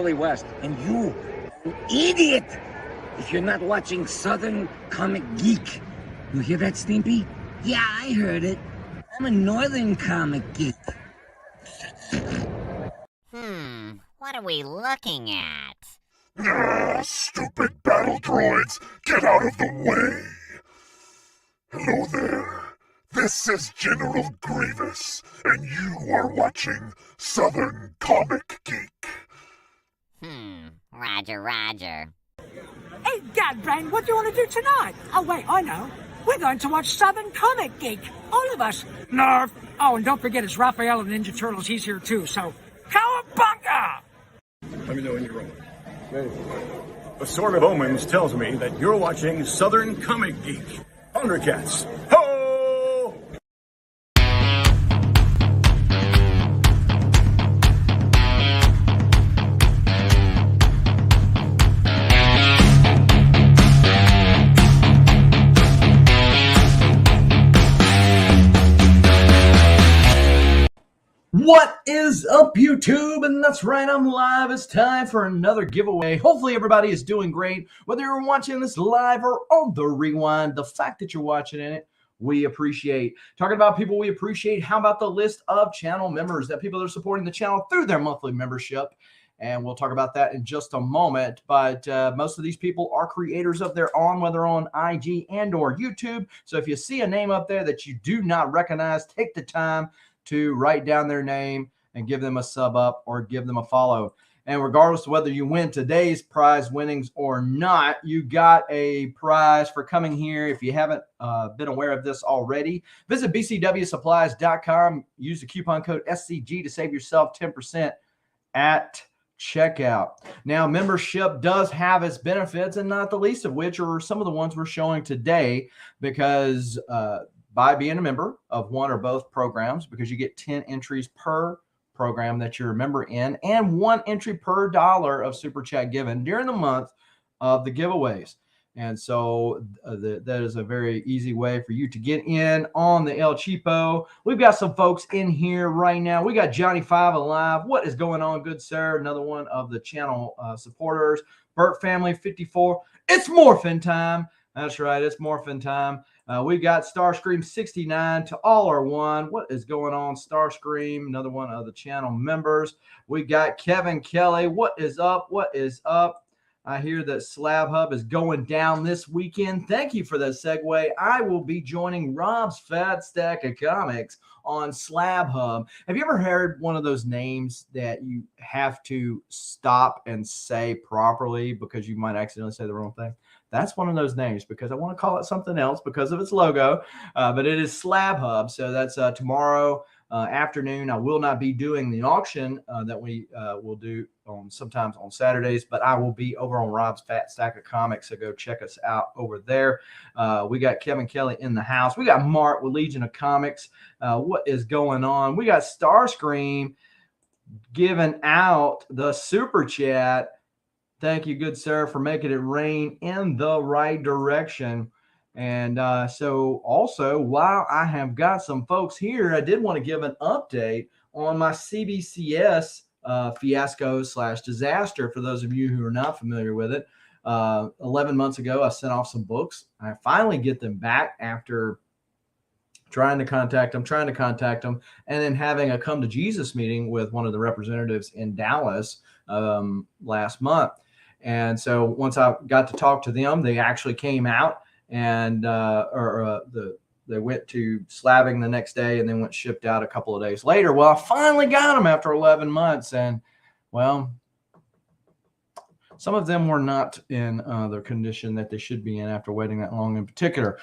Wally West. And you, an idiot, if you're not watching Southern Comic Geek. You hear that, Stimpy? Yeah, I heard it. I'm a Northern Comic Geek. What are we looking at? Stupid battle droids, get out of the way! Hello there. This is General Grievous, and you are watching Southern Comic Geek. Roger. Hey, Gadbrain, what do you want to do tonight? Oh, wait, I know. We're going to watch Southern Comic Geek. All of us. Nerf. Oh, and don't forget it's Raphael and Ninja Turtles. He's here, too, so... Cowabunga! Let me know when you're ready. A Sword of Omens tells me that you're watching Southern Comic Geek. Thundercats. Ho! What is up, YouTube? And that's right, I'm live. It's time for another giveaway. Hopefully everybody is doing great, whether you're watching this live or on the rewind. The fact that you're watching it, we appreciate. Talking about people we appreciate, how about the list of channel members, that people that are supporting the channel through their monthly membership? And we'll talk about that in just a moment. But most of these people are creators of their own, whether on IG and or YouTube. So if you see a name up there that you do not recognize, take the time to write down their name and give them a sub up or give them a follow. And regardless of whether you win today's prize winnings or not, you got a prize for coming here. If you haven't been aware of this already, visit bcwsupplies.com. Use the coupon code SCG to save yourself 10% at checkout. Now, membership does have its benefits, and not the least of which are some of the ones we're showing today, because by being a member of one or both programs, because you get 10 entries per program that you're a member in, and 1 entry per $1 of super chat given during the month of the giveaways. And so that is a very easy way for you to get in on the El Cheapo. We've got some folks in here right now. We got Johnny 5 Alive. What is going on, good sir? Another one of the channel supporters. Burt Family 54. It's morphin' time. That's right, it's morphin' time. We got Starscream 69 to all are one. What is going on, Starscream? Another one of the channel members. We got Kevin Kelly. What is up? What is up? I hear that Slab Hub is going down this weekend. Thank you for that segue. I will be joining Rob's Fat Stack of Comics on Slab Hub. Have you ever heard one of those names that you have to stop and say properly because you might accidentally say the wrong thing? That's one of those names, because I want to call it something else because of its logo, but it is Slab Hub. So that's tomorrow afternoon. I will not be doing the auction that we will do sometimes on Saturdays, but I will be over on Rob's Fat Stack of Comics, so go check us out over there. We got Kevin Kelly in the house. We got Mark with Legion of Comics. What is going on? We got Starscream giving out the super chat. Thank you, good sir, for making it rain in the right direction. And so also, while I have got some folks here, I did want to give an update on my CBCS fiasco / disaster. For those of you who are not familiar with it, 11 months ago, I sent off some books. I finally get them back after trying to contact them, and then having a come to Jesus meeting with one of the representatives in Dallas last month. And so once I got to talk to them, they actually came out and they went to slabbing the next day and then went shipped out a couple of days later. Well, I finally got them after 11 months. And well, some of them were not in the condition that they should be in after waiting that long. In particular,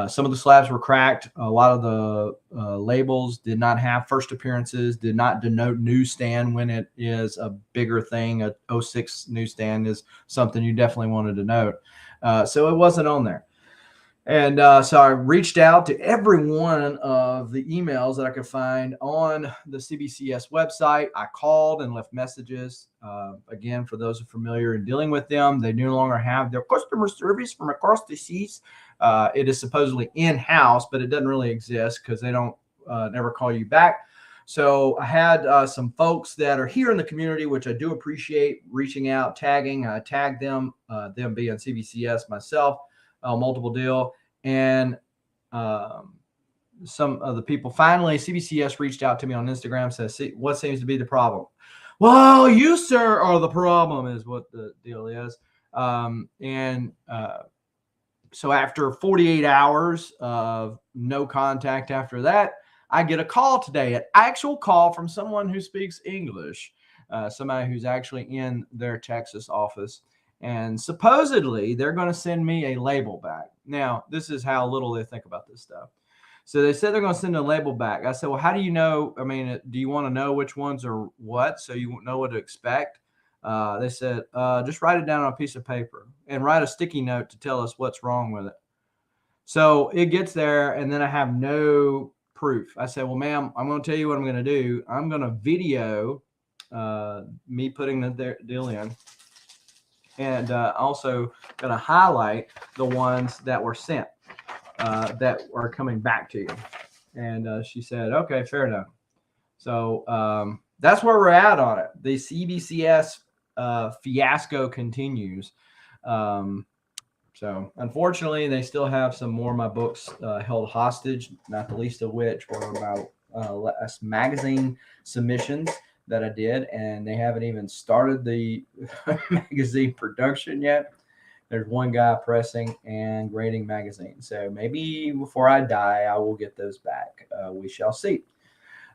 some of the slabs were cracked. A lot of the labels did not have first appearances, did not denote newsstand when it is a bigger thing. A 06 newsstand is something you definitely wanted to note. So it wasn't on there. And so I reached out to every one of the emails that I could find on the CBCS website. I called and left messages. Again, for those who are familiar in dealing with them, they no longer have their customer service from across the seas. It is supposedly in-house, but it doesn't really exist because they don't never call you back. So I had some folks that are here in the community, which I do appreciate, reaching out, tagging. I tagged them, them being CBCS, myself, multiple deal, and some of the people. Finally, CBCS reached out to me on Instagram, says, "See, what seems to be the problem?" Well, you, sir, are the problem, is what the deal is. So after 48 hours of no contact after that, I get a call today, an actual call from someone who speaks English, somebody who's actually in their Texas office. And supposedly they're going to send me a label back. Now, this is how little they think about this stuff. So they said they're going to send a label back. I said, well, how do you know? I mean, do you want to know which ones are what so you know what to expect? They said, just write it down on a piece of paper and write a sticky note to tell us what's wrong with it. So it gets there, and then I have no proof. I said, well, ma'am, I'm going to tell you what I'm going to do. I'm going to video me putting the deal in, and also going to highlight the ones that were sent that are coming back to you. And she said, okay, fair enough. So that's where we're at on it. The CBCS fiasco continues. So unfortunately, they still have some more of my books held hostage, not the least of which were about magazine submissions that I did, and they haven't even started the magazine production yet. There's one guy pressing and grading magazines. So maybe before I die, I will get those back. We shall see.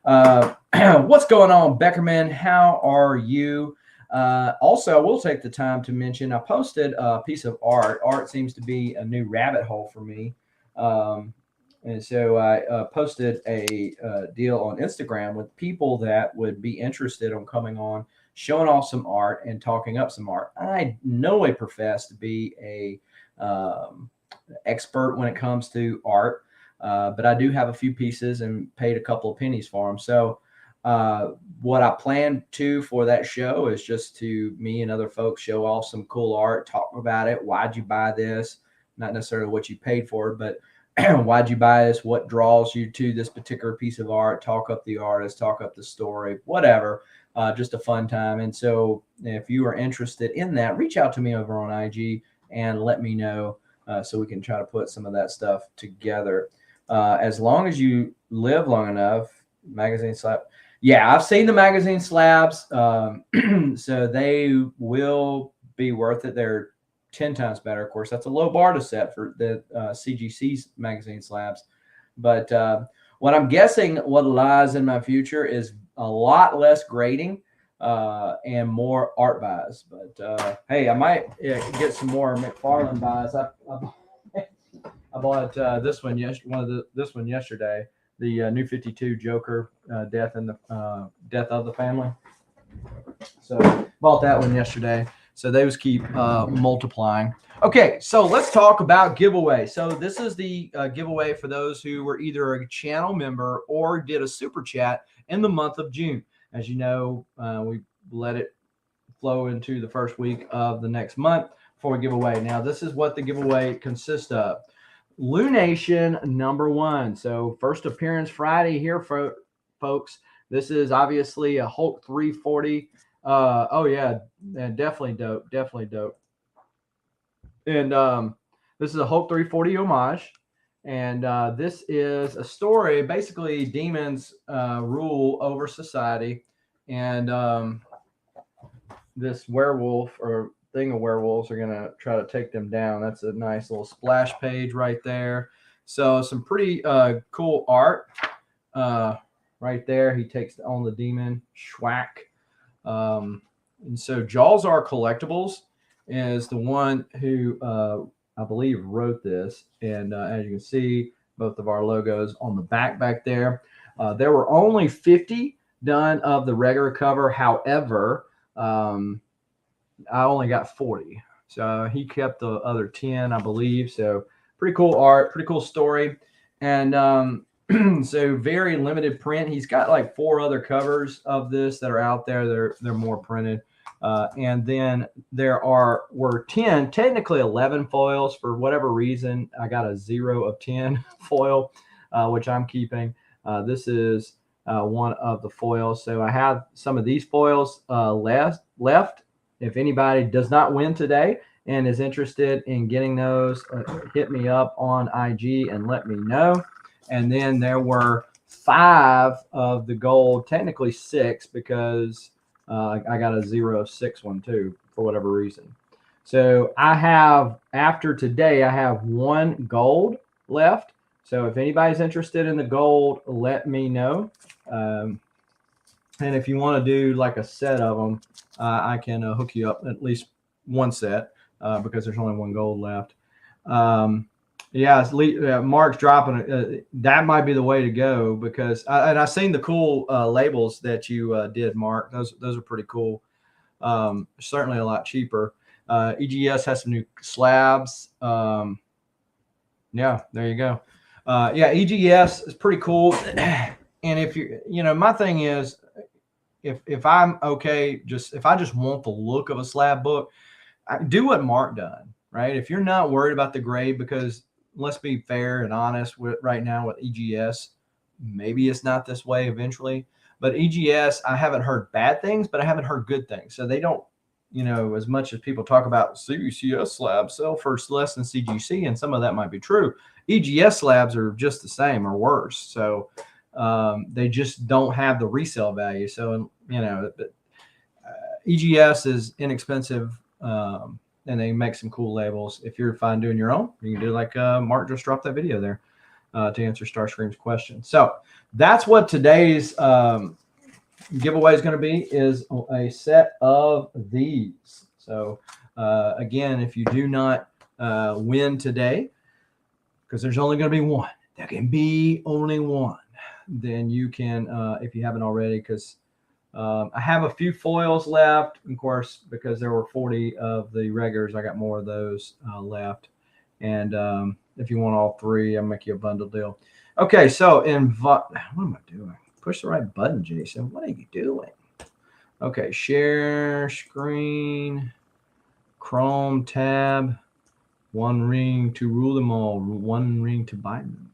What's going on, Beckerman? How are you? Also, I will take the time to mention I posted a piece of art. Art seems to be a new rabbit hole for me. And so I posted a deal on Instagram with people that would be interested in coming on, showing off some art and talking up some art. I know I profess to be a expert when it comes to art, but I do have a few pieces and paid a couple of pennies for them. So what I plan to for that show is just to me and other folks show off some cool art, talk about it. Why'd you buy this? Not necessarily what you paid for, but why'd you buy this? What draws you to this particular piece of art? Talk up the artist, talk up the story, whatever. Just a fun time. And so if you are interested in that, reach out to me over on IG and let me know so we can try to put some of that stuff together. As long as you live long enough, magazine slab. Yeah, I've seen the magazine slabs. So they will be worth it. They're 10 times better. Of course, that's a low bar to set for the CGC's magazine slabs. But what I'm guessing what lies in my future is a lot less grading and more art buys. But hey, I might get some more McFarlane buys. I bought this one yesterday. The New 52 Joker, Death of the Family. So bought that one yesterday. So those keep multiplying. Okay, so let's talk about giveaway. So this is the giveaway for those who were either a channel member or did a super chat in the month of June. As you know, we let it flow into the first week of the next month for a giveaway. Now, this is what the giveaway consists of. Lunation #1. So first appearance Friday here, folks. This is obviously a Hulk 340. Oh yeah, and definitely dope. And this is a Hulk 340 homage. And this is a story. Basically, demons rule over society, and this werewolf or thing of werewolves are going to try to take them down. That's a nice little splash page right there. So some pretty cool art right there. He takes on the demon Schwack. And so Jaws Are Collectibles is the one who I believe wrote this. And as you can see, both of our logos on the back there. There were only 50 done of the regular cover. However, I only got 40. So he kept the other 10, I believe. So pretty cool art, pretty cool story. And so very limited print. He's got like 4 other covers of this that are out there. They're more printed. And then there were 10, technically 11 foils. For whatever reason, I got a 0 of 10 foil, which I'm keeping. This is one of the foils. So I have some of these foils left. If anybody does not win today and is interested in getting those, hit me up on IG and let me know. And then there were 5 of the gold, technically 6, because I got a 0 of 6 one too for whatever reason. So I have, after today, I have 1 gold left. So if anybody's interested in the gold, let me know. And if you want to do like a set of them, I can hook you up at least 1 set because there's only 1 gold left. Yeah, Mark's dropping it. That might be the way to go because I've seen the cool labels that you did, Mark. Those are pretty cool. Certainly a lot cheaper. EGS has some new slabs. Yeah, there you go. Yeah, EGS is pretty cool. And if my thing is, if I'm okay, if I just want the look of a slab book, do what Mark done, right? If you're not worried about the grade, because let's be fair and honest with right now with EGS, maybe it's not this way eventually, but EGS, I haven't heard bad things, but I haven't heard good things. So they don't, as much as people talk about CGCS slabs sell for less than CGC, and some of that might be true, EGS slabs are just the same or worse. So they just don't have the resale value. So, EGS is inexpensive, and they make some cool labels. If you're fine doing your own, you can do like Mark just dropped that video there to answer Starscream's question. So that's what today's giveaway is going to be, is a set of these. So again, if you do not win today, because there's only going to be one, there can be only one, then you can, if you haven't already, because I have a few foils left, of course, because there were 40 of the regulars. I got more of those left. And if you want all 3, I'll make you a bundle deal. Okay, so what am I doing? Push the right button, Jason. What are you doing? Okay, share screen, Chrome tab, 1 ring to rule them all, 1 ring to bind them.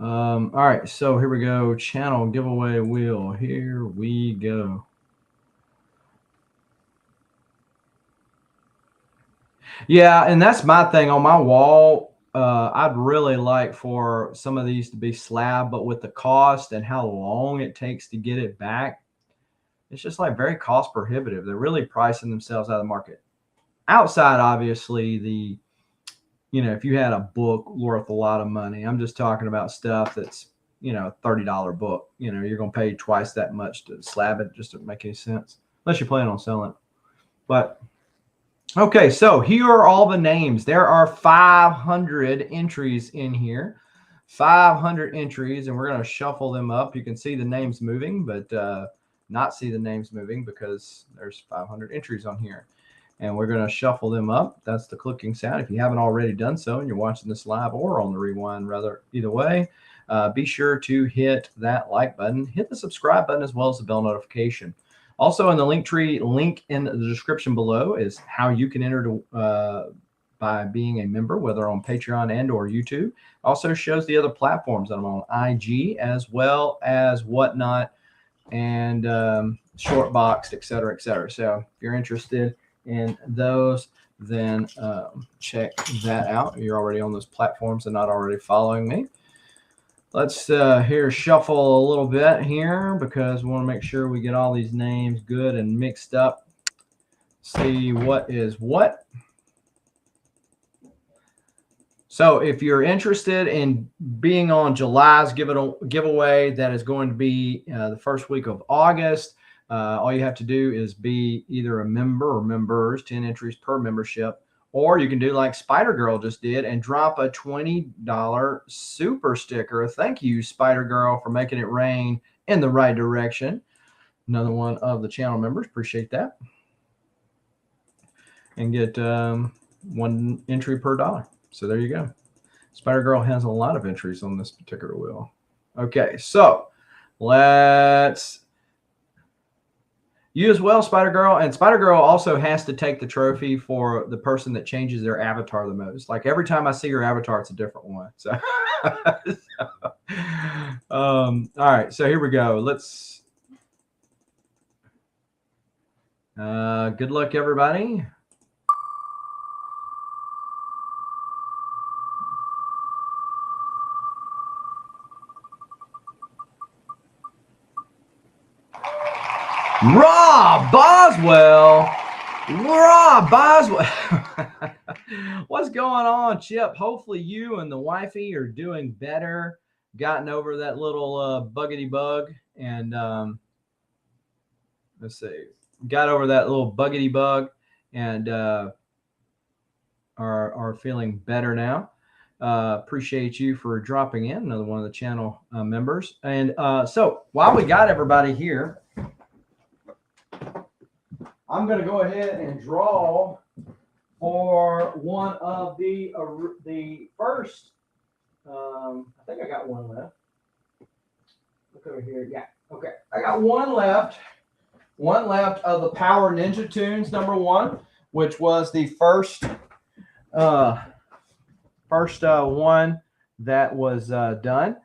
All right, so here we go. Channel giveaway wheel. Here we go. Yeah, and that's my thing on my wall. I'd really like for some of these to be slab, but with the cost and how long it takes to get it back, it's just like very cost prohibitive. They're really pricing themselves out of the market. Outside, obviously, if you had a book worth a lot of money, I'm just talking about stuff that's, $30 book, you're going to pay twice that much to slab it, just to make any sense, unless you plan on selling it. But okay, so here are all the names. There are 500 entries in here, 500 entries, and we're going to shuffle them up. You can see the names moving, but not see the names moving because there's 500 entries on here. And we're going to shuffle them up. That's the clicking sound. If you haven't already done so and you're watching this live or on the rewind, rather, either way, be sure to hit that like button, hit the subscribe button, as well as the bell notification. Also, in the Linktree link in the description below is how you can enter by being a member, whether on Patreon and or YouTube. Also shows the other platforms that I'm on, IG, as well as Whatnot and Shortboxed, et cetera, et cetera. So if you're interested in those, then check that out. You're already on those platforms and not already following me. Let's here shuffle a little bit here because we want to make sure we get all these names good and mixed up. See what is what. So if you're interested in being on July's giveaway, that is going to be the first week of August. All you have to do is be either a member or members, 10 entries per membership, or you can do like Spider Girl just did and drop a $20 super sticker. Thank you, Spider Girl, for making it rain in the right direction. Another one of the channel members. Appreciate that. And get 1 entry per $1. So there you go. Spider Girl has a lot of entries on this particular wheel. Okay, so let's... You as well, Spider Girl. And Spider Girl also has to take the trophy for the person that changes their avatar the most. Like every time I see your avatar, it's a different one. So All right, so here we go. Let's. Good luck, everybody. Rob Boswell. Rob Boswell. What's going on, Chip? Hopefully you and the wifey are doing better, gotten over that little buggity bug, and let's see, got over that little buggity bug, and are feeling better now. Appreciate you for dropping in, another one of the channel members. And so while we got everybody here, I'm going to go ahead and draw for one of the first. I think I got one left. Look over here. Yeah. Okay. I got one left. One left of the Power Ninja Tunes #1, which was the first one that was done.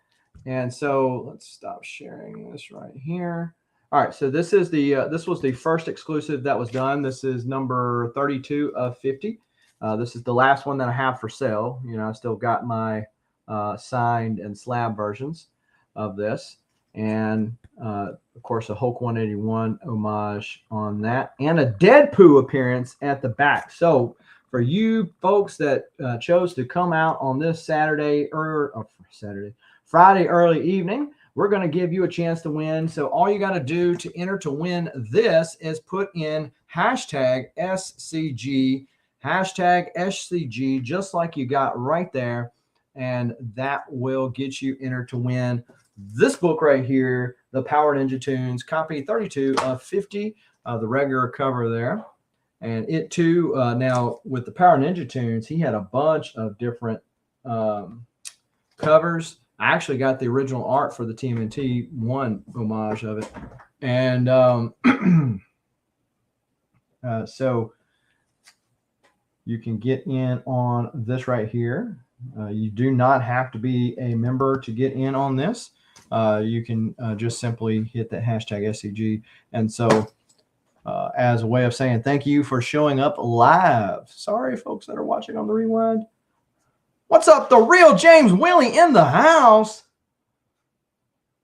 And so let's stop sharing this right here. All right, so this is this was the first exclusive that was done. This is number 32 of 50. This is the last one that I have for sale. You know, I still got my signed and slab versions of this, and of course a Hulk 181 homage on that, and a Deadpool appearance at the back. So for you folks that chose to come out on this Friday early evening, we're going to give you a chance to win. So all you got to do to enter to win this is put in #SCG, #SCG, just like you got right there. And that will get you entered to win this book right here, the Power Ninja Tunes, copy 32 of 50, the regular cover there. And it too, now with the Power Ninja Tunes, he had a bunch of different covers. I actually got the original art for the TMNT 1 homage of it. And so you can get in on this right here. You do not have to be a member to get in on this. You can just simply hit that #SCG. And so as a way of saying thank you for showing up live. Sorry, folks that are watching on the rewind. What's up, the real James Willie in the house?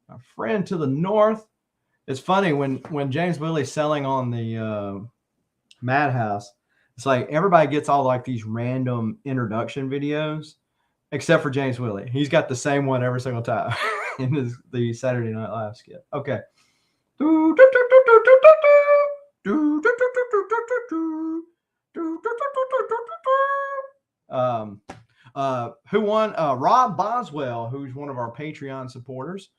My friend to the north. It's funny when James Willie's selling on the Madhouse, it's like everybody gets all like these random introduction videos, except for James Willie. He's got the same one every single time in the Saturday Night Live skit. Okay. Who won? Rob Boswell, who's one of our Patreon supporters,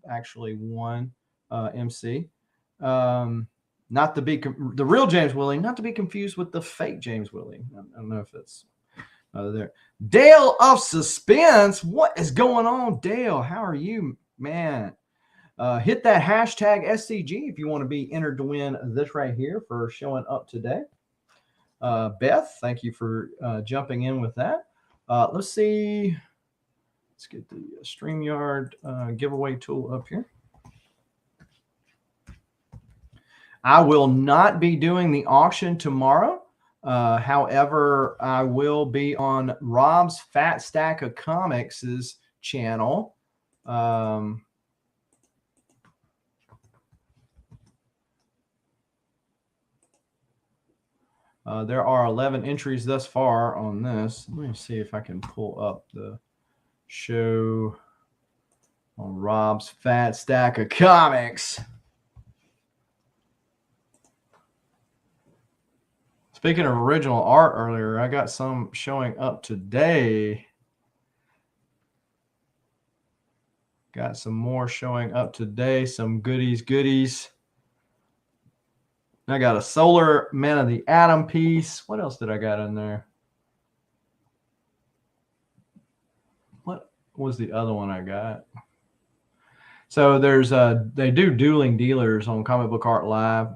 actually won MC. Not to be the real James Willie, not to be confused with the fake James Willie. I don't know if it's there. Dale of Suspense, what is going on, Dale? How are you, man? Hit that #SCG if you want to be entered to win this right here for showing up today. Beth, thank you for jumping in with that. Let's see. Let's get the StreamYard giveaway tool up here. I will not be doing the auction tomorrow. However, I will be on Rob's Fat Stack of Comics' channel. There are 11 entries thus far on this. Let me see if I can pull up the show on Rob's Fat Stack of Comics. Speaking of original art earlier, I got some showing up today. Got some more showing up today. Some goodies. I got a Solar Man of the Atom piece. What else did I got in there? What was the other one I got? So there's they do dueling dealers on Comic Book Art Live.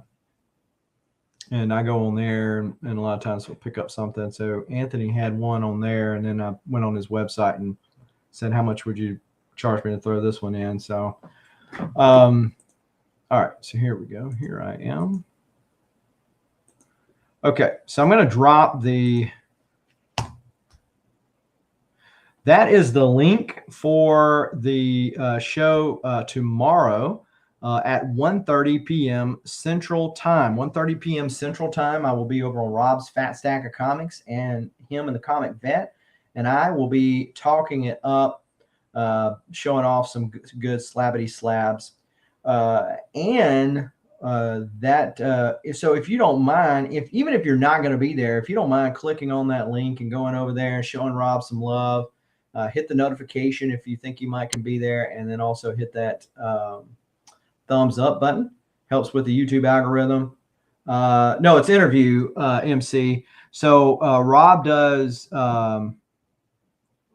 And I go on there and a lot of times we'll pick up something. So Anthony had one on there, and then I went on his website and said, how much would you charge me to throw this one in? So, all right, so here we go. Here I am. Okay, so I'm going to drop that is the link for the show tomorrow at 1:30 p.m. Central Time. 1:30 p.m. Central Time. I will be over on Rob's Fat Stack of Comics, and him and the Comic Vet, and I will be talking it up, showing off some good slabbity slabs. So if you don't mind, even if you're not going to be there, if you don't mind clicking on that link and going over there and showing Rob some love, hit the notification if you think you might can be there, and then also hit that thumbs up button. Helps with the YouTube algorithm. No, it's interview MC. So Rob does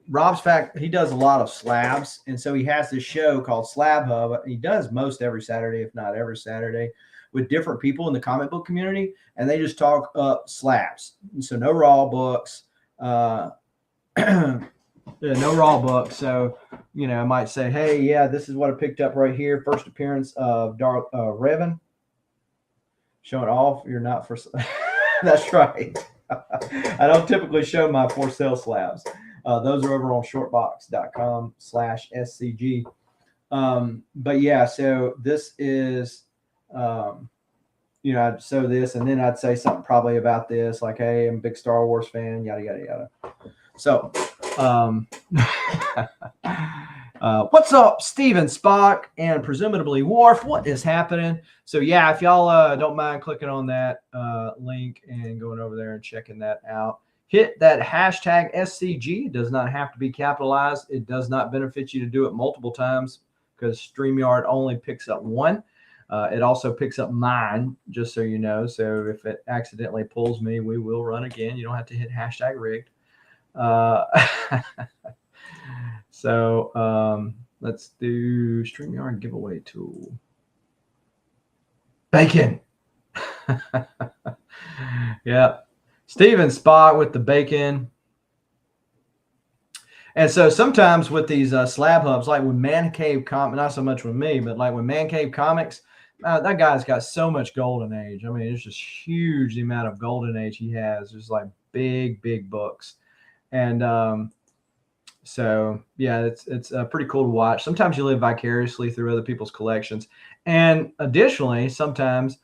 Rob's fact, he does a lot of slabs, and so he has this show called Slab Hub. He does most every Saturday, if not every Saturday, with different people in the comic book community, and they just talk slabs. And so no raw books, no raw books. So, you know, I might say, hey, yeah, this is what I picked up right here. First appearance of Revan. Showing off. You're not for. That's right. I don't typically show my for sale slabs. Those are over on shortbox.com/SCG. But yeah, so this is, you know, I'd show this, and then I'd say something probably about this, like, hey, I'm a big Star Wars fan, yada, yada, yada. So, what's up, Steven Spock and presumably Worf? What is happening? So yeah, if y'all don't mind clicking on that link and going over there and checking that out. Hit that hashtag SCG. It does not have to be capitalized. It does not benefit you to do it multiple times because StreamYard only picks up one. It also picks up mine, just so you know. So if it accidentally pulls me, we will run again. You don't have to hit hashtag rigged. So let's do StreamYard giveaway tool. Bacon. Yeah. Steven Spot with the bacon. And so sometimes with these slab hubs, like with Man Cave Comics, not so much with me, but like with Man Cave Comics, that guy's got so much golden age. I mean, it's just huge the amount of golden age he has. There's like big, big books. And so, yeah, it's pretty cool to watch. Sometimes you live vicariously through other people's collections. And additionally, sometimes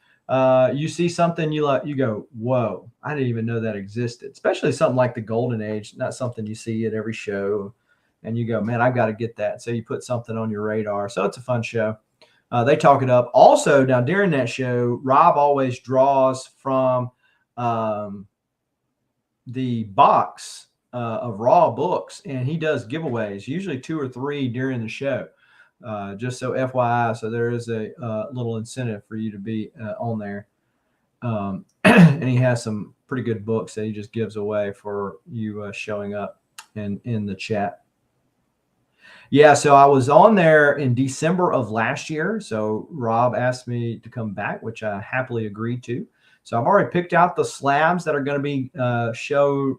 you see something you go, whoa, I didn't even know that existed. Especially something like the Golden Age, not something you see at every show. And you go, man, I've got to get that. So you put something on your radar. So it's a fun show. They talk it up. Also, now during that show, Rob always draws from the box of raw books, and he does giveaways, usually 2 or 3 during the show. Just so FYI, so there is a little incentive for you to be on there. And he has some pretty good books that he just gives away for you showing up in the chat. Yeah, so I was on there in December of last year. So Rob asked me to come back, which I happily agreed to. So I've already picked out the slabs that are going to be shown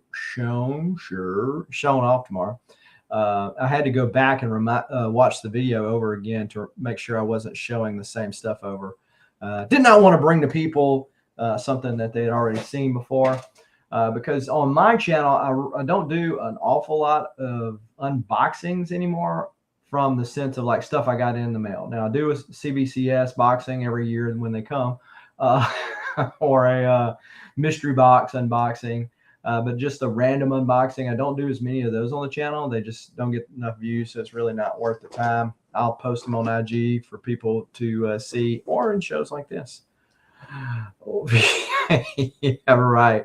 off tomorrow. I had to go back and watch the video over again to make sure I wasn't showing the same stuff over. Did not want to bring to people something that they had already seen before, because on my channel, I don't do an awful lot of unboxings anymore from the sense of like stuff I got in the mail. Now I do a CBCS boxing every year when they come, or a mystery box unboxing. But just a random unboxing, I don't do as many of those on the channel. They just don't get enough views, so it's really not worth the time. I'll post them on IG for people to see, or in shows like this. Yeah, right.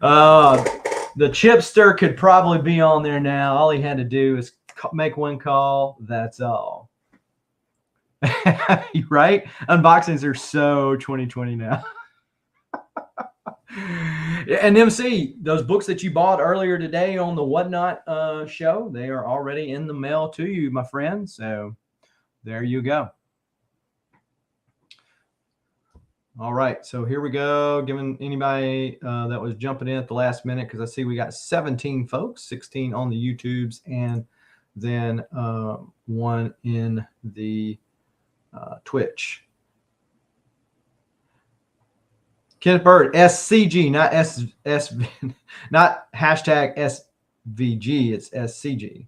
The chipster could probably be on there now. All he had to do is make one call. That's all. Right? Unboxings are so 2020 now. And MC, those books that you bought earlier today on the Whatnot show, they are already in the mail to you, my friend. So there you go. All right, so here we go. Giving anybody that was jumping in at the last minute, because I see we got 17 folks, 16 on the YouTubes and than one in the Twitch. Kenneth Bird, SCG, not not hashtag SVG. It's SCG.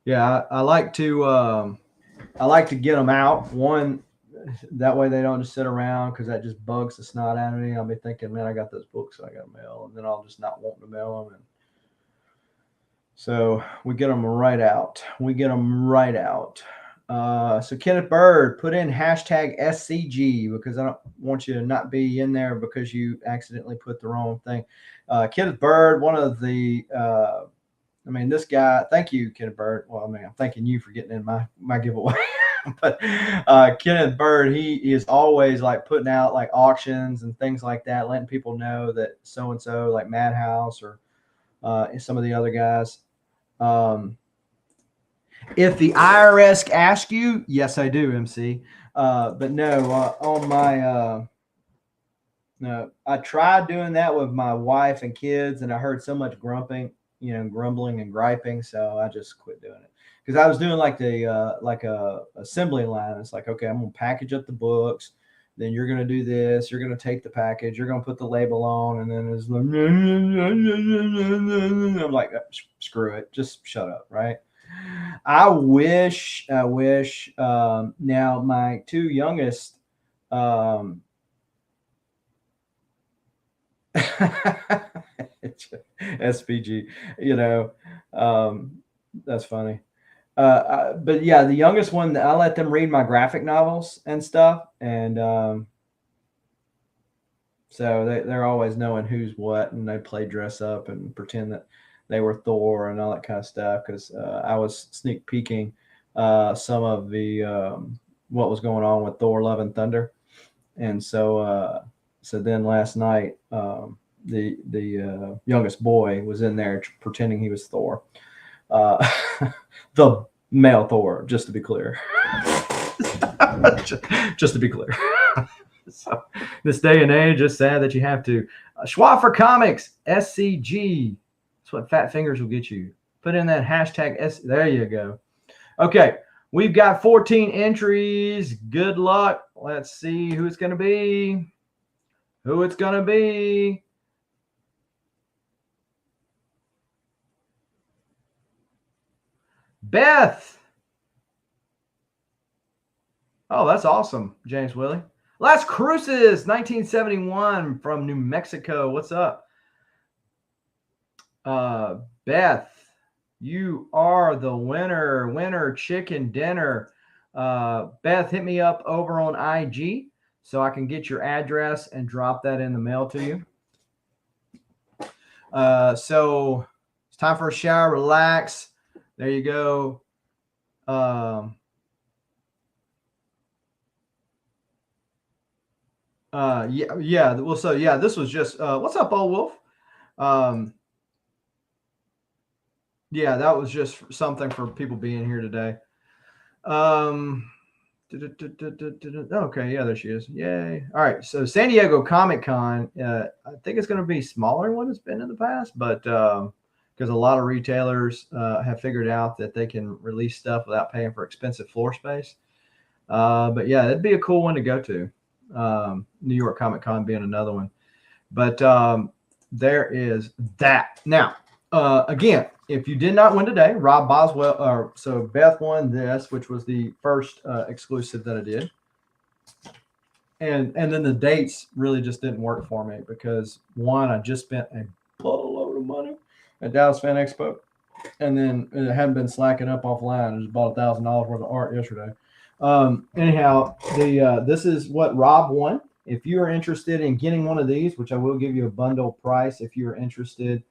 Yeah, I like to get them out. One, that way they don't just sit around, because that just bugs the snot out of me. I'll be thinking, man, I got those books I got to mail, and then I'll just not want to mail them. And so we get them right out. So Kenneth Bird, put in hashtag SCG, because I don't want you to not be in there because you accidentally put the wrong thing. Kenneth Bird, one of the, this guy, thank you, Kenneth Bird. Well, I'm thanking you for getting in my giveaway. But Kenneth Bird, he is always like putting out like auctions and things like that, letting people know that so-and-so, like Madhouse or some of the other guys. If the IRS asks you, yes, I do, MC. But no, on my, no, I tried doing that with my wife and kids, and I heard so much grumbling and griping, so I just quit doing it. Because I was doing like a assembly line. It's like, okay, I'm gonna package up the books, then you're gonna do this, you're gonna take the package, you're gonna put the label on, and then it's like, I'm like, screw it, just shut up, right? I wish. Now my two youngest, SPG, that's funny. But yeah, the youngest one, I let them read my graphic novels and stuff, and so they're always knowing who's what, and they play dress up and pretend that they were Thor and all that kind of stuff, because I was sneak peeking some of the what was going on with Thor: Love and Thunder, and so then last night the youngest boy was in there pretending he was Thor. The male Thor, just to be clear. just to be clear. So this day and age, it's sad that you have to. Schwaffer Comics, SCG. That's what fat fingers will get you. Put in that hashtag S. There you go. Okay, we've got 14 entries. Good luck. Let's see who it's going to be. Beth. Oh, that's awesome, James Willie. Las Cruces, 1971 from New Mexico. What's up? Beth, you are the winner chicken dinner. Beth, hit me up over on IG so I can get your address and drop that in the mail to you. So it's time for a shower, relax. There you go. Yeah. Well, so yeah, this was just what's up, old wolf? Yeah, that was just something for people being here today. Okay, yeah, there she is. Yay. All right, so San Diego Comic-Con, I think it's going to be smaller than what it's been in the past, but because a lot of retailers have figured out that they can release stuff without paying for expensive floor space. But yeah, it'd be a cool one to go to. New York Comic-Con being another one. But there is that. Now, again, if you did not win today, Rob Boswell, so Beth won this, which was the first exclusive that I did. And then the dates really just didn't work for me because, one, I just spent a boatload of money at Dallas Fan Expo. And then it hadn't been slacking up offline. I just bought $1,000 worth of art yesterday. Anyhow, this is what Rob won. If you are interested in getting one of these, which I will give you a bundle price if you're interested,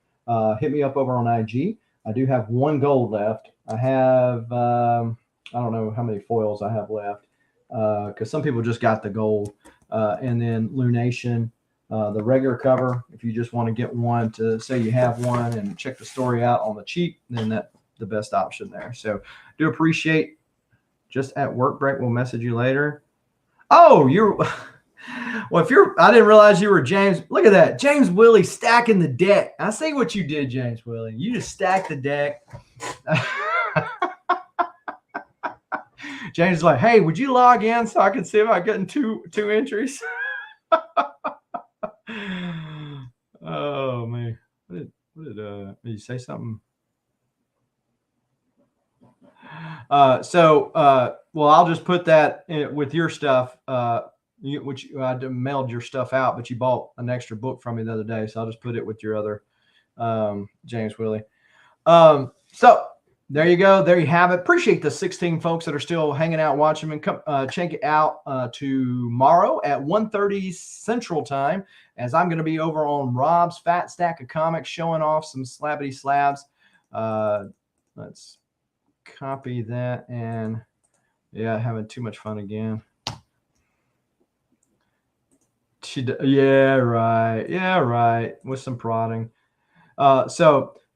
hit me up over on IG. I do have one gold left. I have, I don't know how many foils I have left because some people just got the gold. And then Lunation, the regular cover. If you just want to get one to say you have one and check the story out on the cheap, then that's the best option there. So do appreciate. Just at work break, we'll message you later. Oh, Well, I didn't realize you were James. Look at that. James Willie stacking the deck. I see what you did, James Willie. You just stacked the deck. James is like, hey, would you log in so I can see if I'm getting two entries? Oh man. Did you say something? Well, I'll just put that with your stuff, which I mailed your stuff out, but you bought an extra book from me the other day. So I'll just put it with your other James Willie. So there you go. There you have it. Appreciate the 16 folks that are still hanging out, watching, and come check it out tomorrow at 1:30 Central Time, as I'm going to be over on Rob's Fat Stack of Comics showing off some slabbity slabs. Let's copy that, and yeah, having too much fun again. Yeah, right. With some prodding.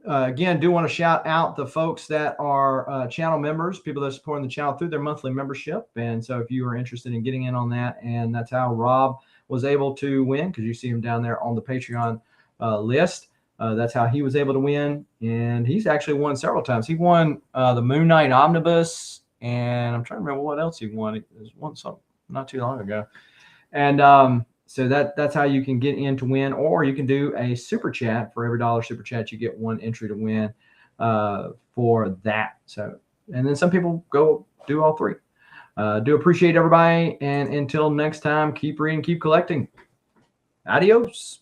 Again, do want to shout out the folks that are channel members, people that are supporting the channel through their monthly membership. And so if you are interested in getting in on that, and that's how Rob was able to win, because you see him down there on the Patreon list. That's how he was able to win. And he's actually won several times. He won the Moon Knight Omnibus, and I'm trying to remember what else he won. He won something not too long ago. And so that's how you can get in to win, or you can do a super chat. For every $1 super chat, you get one entry to win for that. So, and then some people go do all three. Do appreciate everybody. And until next time, keep reading, keep collecting. Adios.